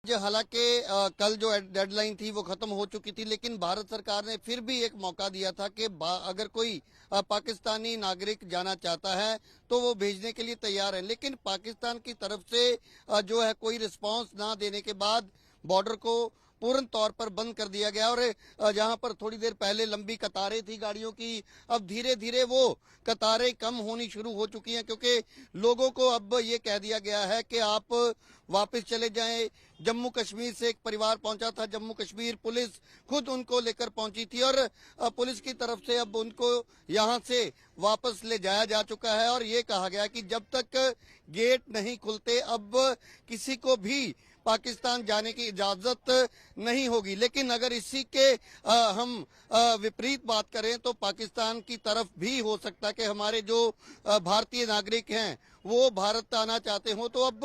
हालांकि कल जो डेडलाइन थी वो खत्म हो चुकी थी, लेकिन भारत सरकार ने फिर भी एक मौका दिया था कि अगर कोई पाकिस्तानी नागरिक जाना चाहता है तो वो भेजने के लिए तैयार है। लेकिन पाकिस्तान की तरफ से जो है कोई रिस्पांस ना देने के बाद बॉर्डर को पूर्ण तौर पर बंद कर दिया गया। और जहां पर थोड़ी देर पहले लंबी कतारें थी गाड़ियों की, अब धीरे धीरे वो कतारें कम होनी शुरू हो चुकी हैं, क्योंकि लोगों को अब ये कह दिया गया है कि आप वापस चले जाएं। जम्मू कश्मीर से एक परिवार पहुंचा था, जम्मू कश्मीर पुलिस खुद उनको लेकर पहुंची थी और पुलिस की तरफ से अब उनको यहां से वापस ले जाया जा चुका है। और ये कहा गया कि जब तक गेट नहीं खुलते अब किसी को भी पाकिस्तान जाने की इजाजत नहीं होगी। लेकिन अगर इसी के हम विपरीत बात करें तो पाकिस्तान की तरफ भी हो सकता है कि हमारे जो भारतीय नागरिक हैं वो भारत आना चाहते हो। तो अब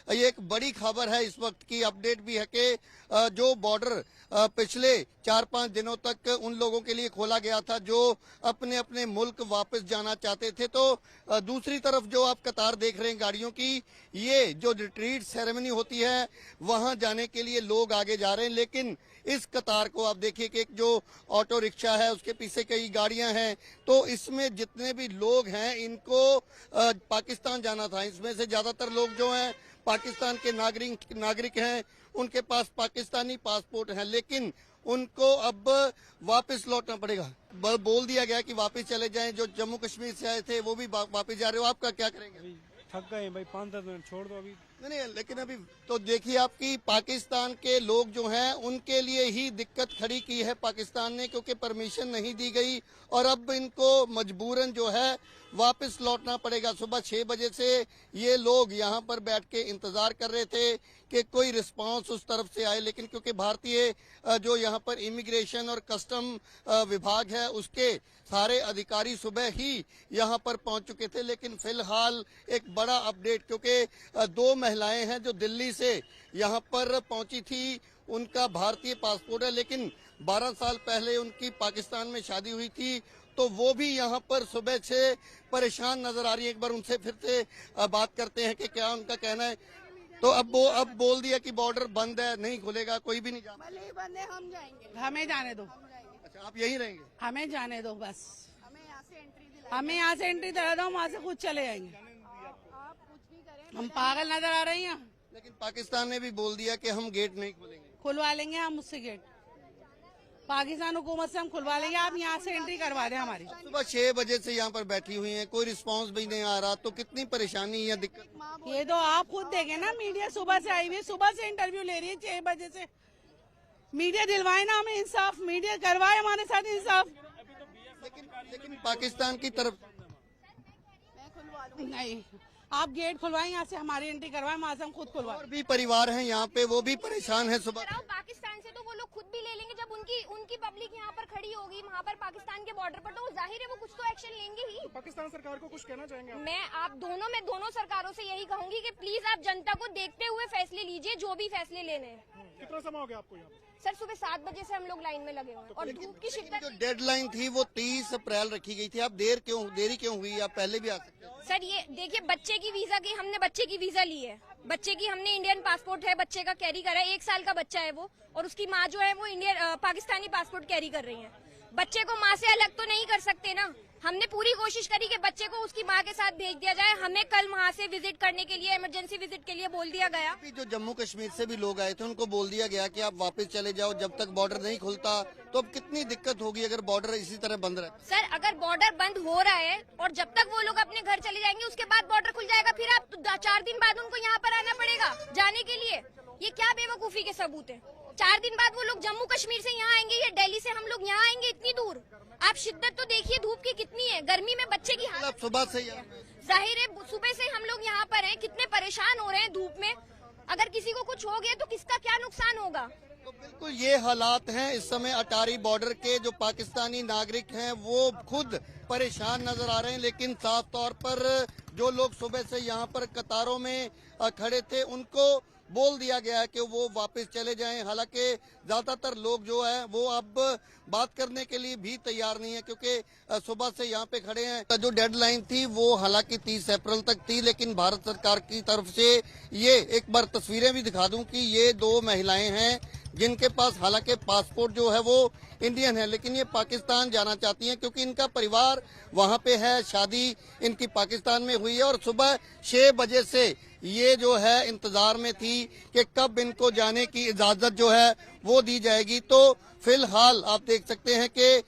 ये एक बड़ी खबर है, इस वक्त की अपडेट भी है कि जो बॉर्डर पिछले 4-5 दिनों तक उन लोगों के लिए खोला गया था जो अपने अपने मुल्क वापस जाना चाहते थे, तो दूसरी तरफ जो आप कतार देख रहे हैं गाड़ियों की, ये जो रिट्रीट सेरेमनी होती है वहां जाने के लिए लोग आगे जा रहे हैं। लेकिन इस कतार को आप देखिए कि एक जो ऑटो रिक्शा है उसके पीछे कई गाड़ियां हैं, तो इसमें जितने भी लोग हैं इनको पाकिस्तान जाना था। इसमें से ज्यादातर लोग जो हैं पाकिस्तान के नागरिक हैं, उनके पास पाकिस्तानी पासपोर्ट है, लेकिन उनको अब वापस लौटना पड़ेगा। बोल दिया गया कि वापस चले जाएं। जो जम्मू कश्मीर से आए थे वो भी वापस जा रहे हो, आपका क्या करेंगे? थक गए भाई, 5-10 मिनट छोड़ दो अभी। नहीं, लेकिन अभी तो देखिए आपकी पाकिस्तान के लोग जो हैं उनके लिए ही दिक्कत खड़ी की है पाकिस्तान ने, क्योंकि परमिशन नहीं दी गई और अब इनको मजबूरन जो है वापस लौटना पड़ेगा। सुबह 6 बजे से ये लोग यहाँ पर बैठ के इंतजार कर रहे थे कि कोई रिस्पांस उस तरफ से आए, लेकिन क्योंकि भारतीय जो यहाँ पर इमिग्रेशन और कस्टम विभाग है उसके सारे अधिकारी सुबह ही यहाँ पर पहुंच चुके थे। लेकिन फिलहाल एक बड़ा अपडेट, क्योंकि 2 महिलाएं हैं जो दिल्ली से यहाँ पर पहुंची थी, उनका भारतीय पासपोर्ट है, लेकिन 12 साल पहले उनकी पाकिस्तान में शादी हुई थी, तो वो भी यहाँ पर सुबह से परेशान नजर आ रही है। एक बार उनसे फिर से बात करते हैं कि क्या उनका कहना है। तो अब बोल दिया कि बॉर्डर बंद है, नहीं खुलेगा, कोई भी नहीं जाना। भले ही बंद है, हम जाएंगे। हमें जाने दो। अच्छा, आप यहीं रहेंगे? हमें जाने दो बस। हमें यहाँ से एंट्री दिला। हमें यहाँ से एंट्री दिला दो, वहाँ से खुद चले जाएंगे। आप कुछ भी करें, हम पागल नजर आ रही हैं। लेकिन पाकिस्तान ने भी बोल दिया कि हम गेट नहीं खोलेंगे। खुलवा लेंगे हम उससे गेट, पाकिस्तान हुकूमत से हम खुलवा लेंगे। आप यहाँ से एंट्री करवा दें हमारी। सुबह 6 बजे से यहाँ पर बैठी हुई हैं, कोई रिस्पांस भी नहीं आ रहा, तो कितनी परेशानी या दिक्कत? ये तो आप खुद देखें ना, मीडिया सुबह से आई हुई है, सुबह से इंटरव्यू ले रही है 6 बजे से। मीडिया दिलवाए ना हमें इंसाफ, मीडिया करवाए हमारे साथ इंसाफ। लेकिन पाकिस्तान की तरफ मैं खुलवा लूंगी। नहीं, आप गेट खुलवाएं, यहाँ से हमारी एंट्री करवाएं, वहाँ से हम खुद खुलवाएं। और भी परिवार हैं यहाँ पे, वो भी परेशान है। सुबह पाकिस्तान से तो वो लोग खुद भी ले लेंगे, जब उनकी पब्लिक यहाँ पर खड़ी होगी वहाँ पर पाकिस्तान के बॉर्डर पर, तो जाहिर है वो कुछ तो एक्शन लेंगे ही। तो पाकिस्तान सरकार को कुछ कहना चाहेंगे आप? मैं दोनों सरकारों से यही कहूंगी कि प्लीज आप जनता को देखते हुए फैसले लीजिए, जो भी फैसले लेने हैं। कितना समय हो गया आपको यहाँ पे? सर सुबह 7 बजे से हम लोग लाइन में लगे हुए हैं और धूप की शिद्दत। जो डेडलाइन थी वो 30 अप्रैल रखी गई थी, आप देरी क्यों हुई? आप पहले भी आ सकते हैं। सर ये देखिए, बच्चे की वीजा की हमने बच्चे की वीजा ली है, बच्चे की हमने इंडियन पासपोर्ट है, बच्चे का कैरी करा है, 1 साल का बच्चा है वो, और उसकी माँ जो है वो पाकिस्तानी पासपोर्ट कैरी कर रही है। बच्चे को माँ से अलग तो नहीं कर सकते ना। हमने पूरी कोशिश करी कि बच्चे को उसकी माँ के साथ भेज दिया जाए। हमें कल वहाँ से विजिट करने के लिए, इमरजेंसी विजिट के लिए बोल दिया गया। जो जम्मू कश्मीर से भी लोग आए थे उनको बोल दिया गया कि आप वापस चले जाओ, जब तक बॉर्डर नहीं खुलता। तो अब कितनी दिक्कत होगी अगर बॉर्डर इसी तरह बंद रहे? सर अगर बॉर्डर बंद हो रहा है और जब तक वो लोग अपने घर चले जाएंगे उसके बाद बॉर्डर खुल जाएगा, फिर आप 4 दिन बाद उनको यहाँ पर आना पड़ेगा जाने के लिए। ये क्या बेवकूफी के सबूत है? 4 दिन बाद वो लोग जम्मू कश्मीर से यहाँ आएंगे या दिल्ली से हम लोग यहाँ आएंगे इतनी दूर? आप शिद्दत तो देखिए धूप की कितनी है, गर्मी में बच्चे की हालत। सुबह से जाहिर है सुबह से हम लोग यहाँ पर हैं, कितने परेशान हो रहे हैं धूप में। अगर किसी को कुछ हो गया तो किसका क्या नुकसान होगा? तो बिल्कुल ये हालात हैं इस समय अटारी बॉर्डर के। जो पाकिस्तानी नागरिक हैं वो खुद परेशान नजर आ रहे हैं, लेकिन साफ तौर पर जो लोग सुबह से यहाँ पर कतारों में खड़े थे उनको बोल दिया गया है कि वो वापस चले जाएं। हालांकि ज्यादातर लोग जो है वो अब बात करने के लिए भी तैयार नहीं है, क्योंकि सुबह से यहाँ पे खड़े हैं। जो डेडलाइन थी वो हालांकि 30 अप्रैल तक थी, लेकिन भारत सरकार की तरफ से ये एक बार तस्वीरें भी दिखा दूं कि ये 2 महिलाएं हैं जिनके पास हालांकि पासपोर्ट जो है वो इंडियन है, लेकिन ये पाकिस्तान जाना चाहती हैं क्योंकि इनका परिवार वहाँ पे है, शादी इनकी पाकिस्तान में हुई है और सुबह 6 बजे से ये जो है इंतजार में थी कि कब इनको जाने की इजाजत जो है वो दी जाएगी। तो फिलहाल आप देख सकते हैं कि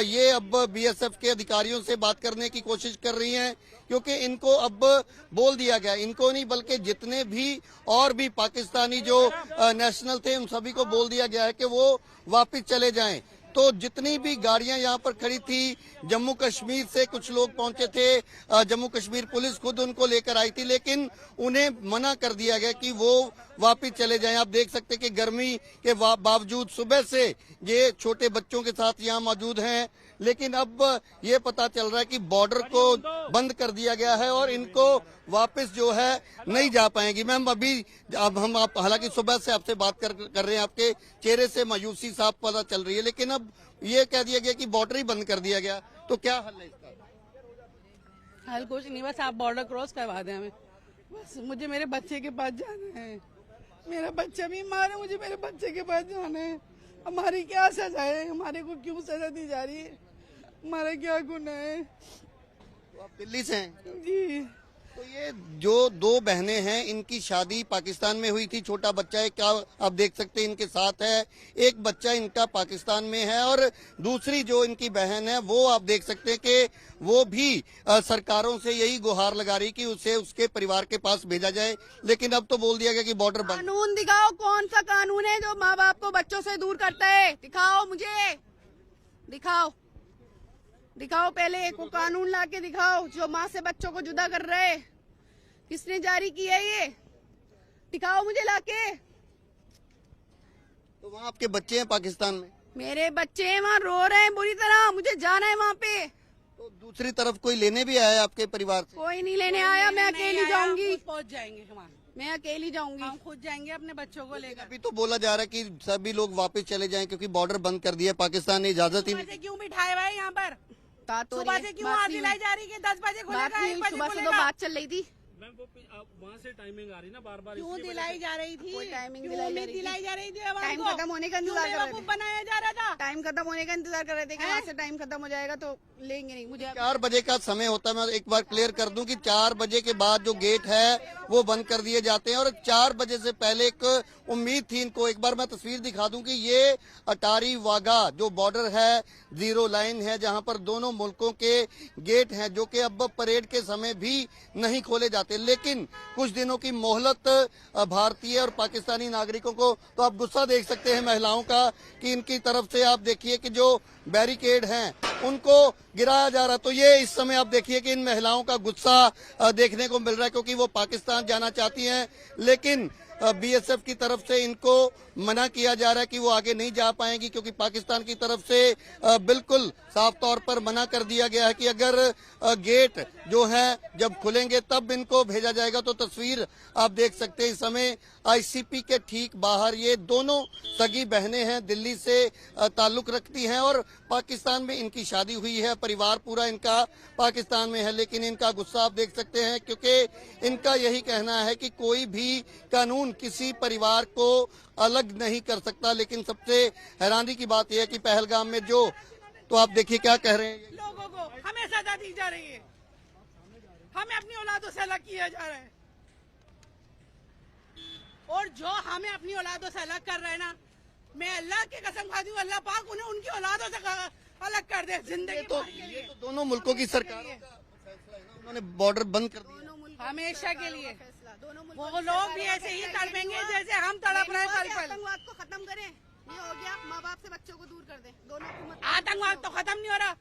ये अब बीएसएफ के अधिकारियों से बात करने की कोशिश कर रही हैं, क्योंकि इनको अब बोल दिया गया, इनको नहीं बल्कि जितने भी और भी पाकिस्तानी जो नेशनल थे उन सभी को बोल दिया गया है कि वो वापस चले जाएं। तो जितनी भी गाड़ियां यहाँ पर खड़ी थी, जम्मू कश्मीर से कुछ लोग पहुंचे थे, जम्मू कश्मीर पुलिस खुद उनको लेकर आई थी, लेकिन उन्हें मना कर दिया गया कि वो वापस चले जाएं। आप देख सकते हैं कि गर्मी के बावजूद सुबह से ये छोटे बच्चों के साथ यहाँ मौजूद हैं, लेकिन अब ये पता चल रहा है कि बॉर्डर को बंद कर दिया गया है और इनको वापस जो है नहीं जा पाएंगी। मैम अभी अब हम आप हालांकि सुबह से आपसे बात कर रहे हैं, आपके चेहरे से मायूसी साफ पता चल रही है, लेकिन अब ये कह दिया गया कि बॉर्डर ही बंद कर दिया गया, तो क्या हल है इसका? हल कुछ नहीं, बस आप बॉर्डर क्रॉस करवा दें हमें, बस मुझे मेरे बच्चे के पास जाना है, मेरा बच्चा बीमार है, मुझे मेरे बच्चे के पास जाना है। हमारी क्या सजा है, हमारे को क्यों सजा दी जा रही है, हमारा क्या गुनाह है? तो आप दिल्ली से हैं? जी। तो ये जो 2 बहनें हैं इनकी शादी पाकिस्तान में हुई थी, छोटा बच्चा एक आप देख सकते हैं इनके साथ है, एक बच्चा इनका पाकिस्तान में है और दूसरी जो इनकी बहन है वो आप देख सकते हैं कि वो भी सरकारों से यही गुहार लगा रही कि उसे उसके परिवार के पास भेजा जाए, लेकिन अब तो बोल दिया गया कि बॉर्डर बंद। कानून दिखाओ, कौन सा कानून है जो माँ बाप को बच्चों से दूर करता है? दिखाओ मुझे, दिखाओ दिखाओ, पहले एक कानून लाके दिखाओ जो माँ से बच्चों को जुदा कर रहे। किसने जारी किया ये? दिखाओ मुझे लाके। तो वहाँ आपके बच्चे हैं पाकिस्तान में? मेरे बच्चे वहाँ रो रहे हैं बुरी तरह, मुझे जाना है वहाँ पे। तो दूसरी तरफ कोई लेने भी आया है आपके परिवार से? कोई नहीं लेने आया, मैं अकेली जाऊंगी, पहुँच जाएंगे हम, मैं अकेली जाऊंगी, हम खुद जाएंगे अपने बच्चों को लेकर। अभी तो बोला जा रहा है कि सभी लोग वापस चले जाएं क्योंकि बॉर्डर बंद कर दिया, पाकिस्तान ने इजाजत ही नहीं। क्यों बिठाए हुए यहाँ पर? सुबह से क्यों आग दिलाई जा रही है? 10 बजे खुलेगा, 1 बजे सुबह से तो बात चल रही थी। मैम वो वहाँ से टाइमिंग आ रही ना बार बार, क्यों दिलाई जा रही थी? कोई टाइमिंग क्यों दिलाई जा रही थी? टाइम खत्म होने का इंतजार कर रहे थे, बनाया जा रहा था, टाइम खत्म होने का इंतजार कर रहे थे कि वहाँ से टाइम खत्म हो जाएगा तो लेंगे नहीं। मुझे 4 बजे का समय होता है, मैं एक बार क्लियर कर दूं कि 4 बजे के बाद जो गेट है वो बंद कर दिए जाते हैं और 4 बजे से पहले एक उम्मीद थी इनको। एक बार मैं तस्वीर दिखा दूं कि ये अटारी वाघा जो बॉर्डर है, 0 लाइन है जहां पर दोनों मुल्कों के गेट हैं, जो कि अब परेड के समय भी नहीं खोले जाते, लेकिन कुछ दिनों की मोहलत भारतीय और पाकिस्तानी नागरिकों को। तो आप गुस्सा देख सकते हैं महिलाओं का कि इनकी तरफ से आप देखिए कि जो बैरिकेड हैं उनको गिराया जा रहा। तो ये इस समय आप देखिए कि इन महिलाओं का गुस्सा देखने को मिल रहा है, क्योंकि वो पाकिस्तान जाना चाहती हैं, लेकिन बीएसएफ की तरफ से इनको मना किया जा रहा है कि वो आगे नहीं जा पाएंगी, क्योंकि पाकिस्तान की तरफ से बिल्कुल साफ तौर पर मना कर दिया गया है कि अगर गेट जो है जब खुलेंगे तब इनको भेजा जाएगा। तो तस्वीर आप देख सकते हैं इस समय आईसीपी के ठीक बाहर ये दोनों सगी बहनें हैं, दिल्ली से ताल्लुक रखती हैं और पाकिस्तान में इनकी शादी हुई है, परिवार पूरा इनका पाकिस्तान में है, लेकिन इनका गुस्सा आप देख सकते हैं क्योंकि इनका यही कहना है कि कोई भी कानून किसी परिवार को अलग नहीं कर सकता। लेकिन सबसे हैरानी की बात यह है कि पहलगाम में जो, तो आप देखिए क्या कह रहे हैं, लोगों को हमें सजा दी जा रही है, हमें अपनी औलादों से अलग किया जा रहा है, और जो हमें अपनी औलादों से अलग कर रहे हैं ना, मैं अल्लाह की कसम खाती हूँ, अल्लाह पाक उन्हें उनकी औलादों से अलग कर दे जिंदगी भर के लिए। तो दोनों मुल्कों की सरकारों का फैसला है ना, उन्होंने बॉर्डर बंद कर दिया हमेशा के लिए। वो लोग भी ऐसे ही तड़पेंगे जैसे हम तड़प रहे हैं। आतंकवाद को खत्म करें, ये हो गया, माँ बाप से बच्चों को दूर कर दें। दोनों आतंकवाद तो खत्म नहीं हो रहा,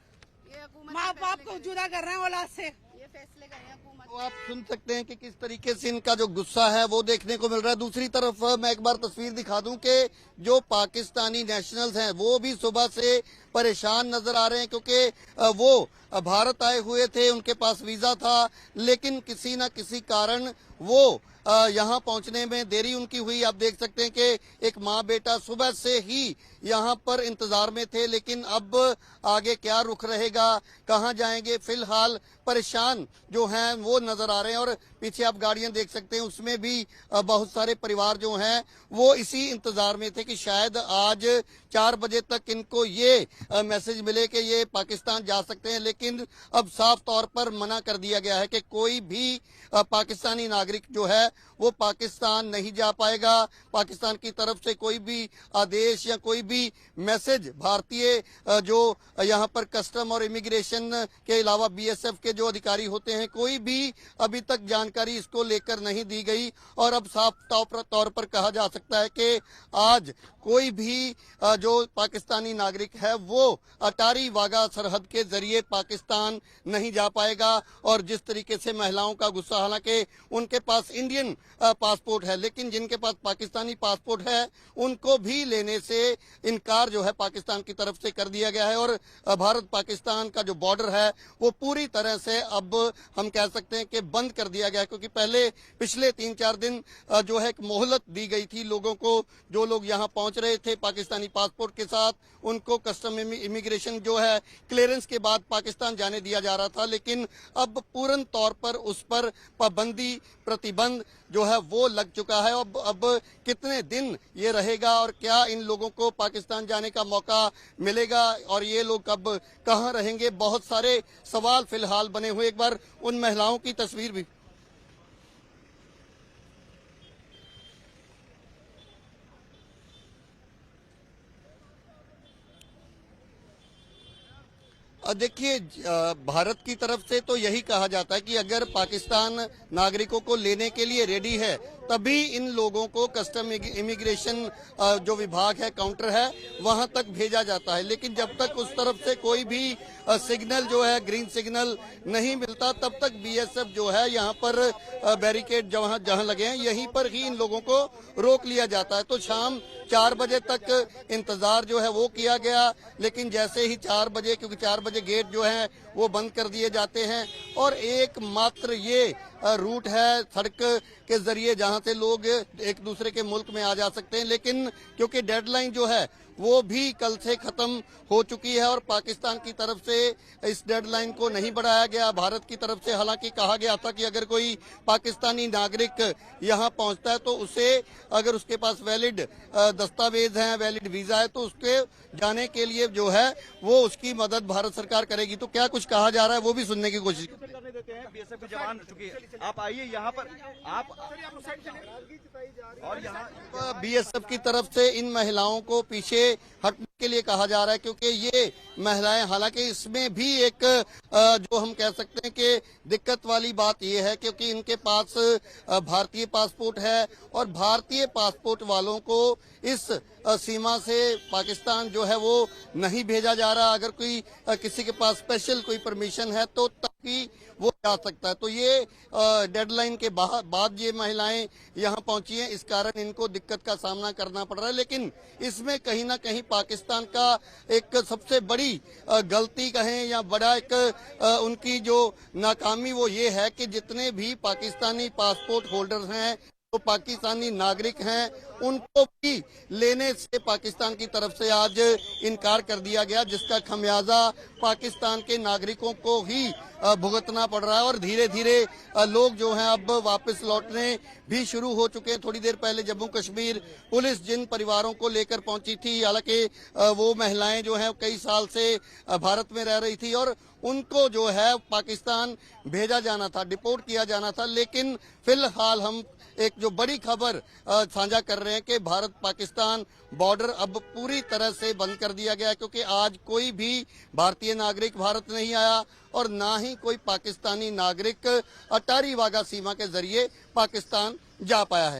ये हुकूमत माँ बाप को जुदा कर रहे हैं औलाद से। ये फैसले करें हुकूमत। तो आप सुन सकते हैं कि किस तरीके से इनका जो गुस्सा है वो देखने को मिल रहा है। दूसरी तरफ मैं एक बार तस्वीर दिखा दूं कि जो पाकिस्तानी नेशनल्स हैं वो भी सुबह से परेशान नजर आ रहे हैं, क्योंकि वो भारत आए हुए थे, उनके पास वीजा था, लेकिन किसी न किसी कारण वो यहाँ पहुंचने में देरी उनकी हुई। आप देख सकते हैं कि एक माँ बेटा सुबह से ही यहाँ पर इंतजार में थे, लेकिन अब आगे क्या रुख रहेगा, कहाँ जाएंगे, फिलहाल परेशान जो हैं वो नजर आ रहे हैं। और पीछे आप गाड़ियां देख सकते हैं, उसमें भी बहुत सारे परिवार जो हैं वो इसी इंतजार में थे कि शायद आज 4 बजे तक इनको ये मैसेज मिले कि ये पाकिस्तान जा सकते हैं, लेकिन अब साफ तौर पर मना कर दिया गया है कि कोई भी पाकिस्तानी नागरिक जो है वो पाकिस्तान नहीं जा पाएगा। पाकिस्तान की तरफ से कोई भी आदेश या कोई भी मैसेज भारतीय जो यहाँ पर कस्टम और इमिग्रेशन के अलावा बीएसएफ के जो अधिकारी होते हैं, कोई भी अभी तक जानकारी इसको लेकर नहीं दी गई। और अब साफ तौर पर कहा जा सकता है कि आज कोई भी जो पाकिस्तानी नागरिक है वो अटारी वाघा सरहद के जरिए पाकिस्तान नहीं जा पाएगा। और जिस तरीके से महिलाओं का गुस्सा, हालांकि उनके पास इंडियन पासपोर्ट है, लेकिन जिनके पास पाकिस्तानी पासपोर्ट है उनको भी लेने से इनकार जो है पाकिस्तान की तरफ से कर दिया गया है। और भारत पाकिस्तान का जो बॉर्डर है वो पूरी तरह से अब हम कह सकते हैं कि बंद कर दिया गया है, क्योंकि पहले पिछले 3-4 दिन जो है एक मोहलत दी गई थी लोगों को। जो लोग यहाँ पहुंच रहे थे पाकिस्तानी पासपोर्ट के साथ, उनको कस्टम इमिग्रेशन जो है क्लियरेंस के बाद पाकिस्तान जाने दिया जा रहा था, लेकिन अब पूर्ण तौर पर उस पर पाबंदी, प्रतिबंध जो है वो लग चुका है। अब कितने दिन ये रहेगा और क्या इन लोगों को पाकिस्तान जाने का मौका मिलेगा और ये लोग अब कहाँ रहेंगे, बहुत सारे सवाल फिलहाल बने हुए। एक बार उन महिलाओं की तस्वीर भी देखिए, भारत की तरफ से तो यही कहा जाता है कि अगर पाकिस्तान नागरिकों को लेने के लिए रेडी है तभी इन लोगों को कस्टम इमिग्रेशन जो विभाग है, काउंटर है, वहां तक भेजा जाता है। लेकिन जब तक उस तरफ से कोई भी सिग्नल जो है, ग्रीन सिग्नल नहीं मिलता, तब तक बीएसएफ जो है यहाँ पर बैरिकेड जहां लगे हैं यहीं पर ही इन लोगों को रोक लिया जाता है। तो शाम 4 बजे तक इंतजार जो है वो किया गया, लेकिन जैसे ही 4 बजे, क्योंकि 4 बजे गेट जो है वो बंद कर दिए जाते हैं और एकमात्र ये रूट है सड़क के जरिए जहां से लोग एक दूसरे के मुल्क में आ जा सकते हैं। लेकिन क्योंकि डेडलाइन जो है वो भी कल से खत्म हो चुकी है और पाकिस्तान की तरफ से इस डेडलाइन को नहीं बढ़ाया गया। भारत की तरफ से हालांकि कहा गया था कि अगर कोई पाकिस्तानी नागरिक यहां पहुंचता है तो उसे, अगर उसके पास वैलिड दस्तावेज हैं, वैलिड वीजा है, तो उसके जाने के लिए जो है वो उसकी मदद भारत सरकार करेगी। तो क्या कुछ कहा जा रहा है वो भी सुनने की कोशिश करने देते हैं। बीएसएफ के जवान, चुकी आप आइए यहाँ पर, आप और यहाँ बीएसएफ की तरफ से इन महिलाओं को पीछे हटने के लिए कहा जा रहा है, क्योंकि ये महिलाएं, हालांकि इसमें भी एक जो हम कह सकते हैं कि दिक्कत वाली बात ये है क्योंकि इनके पास भारतीय पासपोर्ट है और भारतीय पासपोर्ट वालों को इस सीमा से पाकिस्तान जो है वो नहीं भेजा जा रहा। अगर कोई किसी के पास स्पेशल कोई परमिशन है तो तभी वो जा सकता है। तो ये डेडलाइन के बाद ये महिलाएं यहाँ पहुंची हैं, इस कारण इनको दिक्कत का सामना करना पड़ रहा है। लेकिन इसमें कहीं ना कहीं पाकिस्तान का एक सबसे बड़ी गलती कहें या बड़ा एक उनकी जो नाकामी वो ये है कि जितने भी पाकिस्तानी पासपोर्ट होल्डर्स हैं, तो पाकिस्तानी नागरिक हैं, उनको भी लेने से पाकिस्तान की तरफ से आज इनकार कर दिया गया, जिसका खमियाजा पाकिस्तान के नागरिकों को ही भुगतना पड़ रहा है। और धीरे धीरे लोग जो हैं अब वापस लौटने भी शुरू हो चुके हैं। थोड़ी देर पहले जम्मू कश्मीर पुलिस जिन परिवारों को लेकर पहुंची थी, हालांकि वो महिलाएं जो हैं कई साल से भारत में रह रही थी और उनको जो है पाकिस्तान भेजा जाना था, डिपोर्ट किया जाना था। लेकिन फिलहाल हम एक जो बड़ी खबर साझा कर रहे हैं कि भारत पाकिस्तान बॉर्डर अब पूरी तरह से बंद कर दिया गया, क्योंकि आज कोई भी भारतीय नागरिक भारत नहीं आया और ना ही कोई पाकिस्तानी नागरिक अटारी वाघा सीमा के जरिए पाकिस्तान जा पाया है।